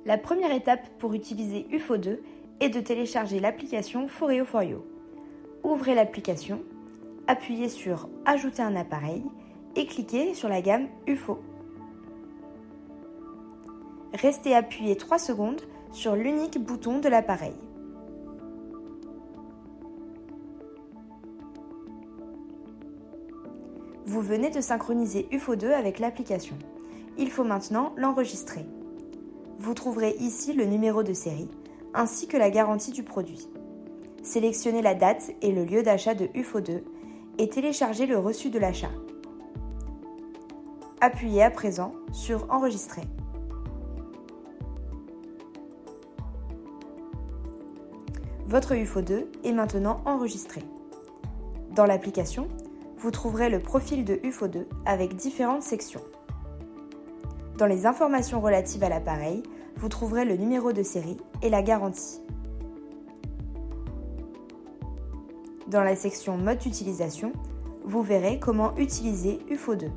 La première étape pour utiliser UFO2 est de télécharger l'application Foreo4You. Ouvrez l'application, appuyez sur « Ajouter un appareil » et cliquez sur la gamme UFO. Restez appuyé 3 secondes sur l'unique bouton de l'appareil. Vous venez de synchroniser UFO2 avec l'application. Il faut maintenant l'enregistrer. Vous trouverez ici le numéro de série, ainsi que la garantie du produit. Sélectionnez la date et le lieu d'achat de UFO2 et téléchargez le reçu de l'achat. Appuyez à présent sur « Enregistrer ». Votre UFO2 est maintenant enregistré. Dans l'application, vous trouverez le profil de UFO2 avec différentes sections. Dans les informations relatives à l'appareil, vous trouverez le numéro de série et la garantie. Dans la section Mode d'utilisation, vous verrez comment utiliser UFO2.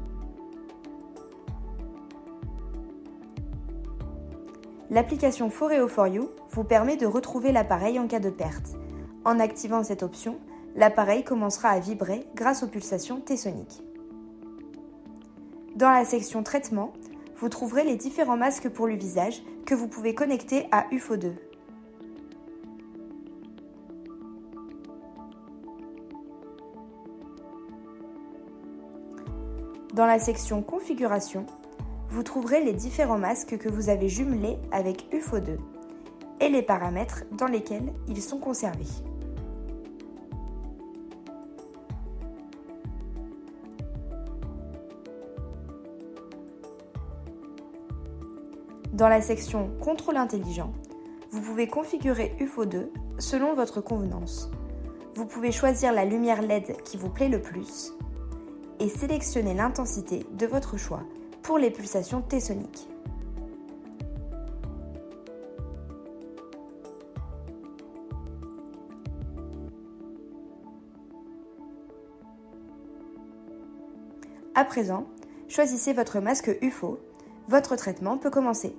L'application Foreo4You vous permet de retrouver l'appareil en cas de perte. En activant cette option, l'appareil commencera à vibrer grâce aux pulsations T-soniques. Dans la section Traitement, vous trouverez les différents masques pour le visage que vous pouvez connecter à UFO2. Dans la section Configuration, vous trouverez les différents masques que vous avez jumelés avec UFO2 et les paramètres dans lesquels ils sont conservés. Dans la section Contrôle intelligent, vous pouvez configurer UFO2 selon votre convenance. Vous pouvez choisir la lumière LED qui vous plaît le plus et sélectionner l'intensité de votre choix pour les pulsations T-soniques. À présent, choisissez votre masque UFO. Votre traitement peut commencer.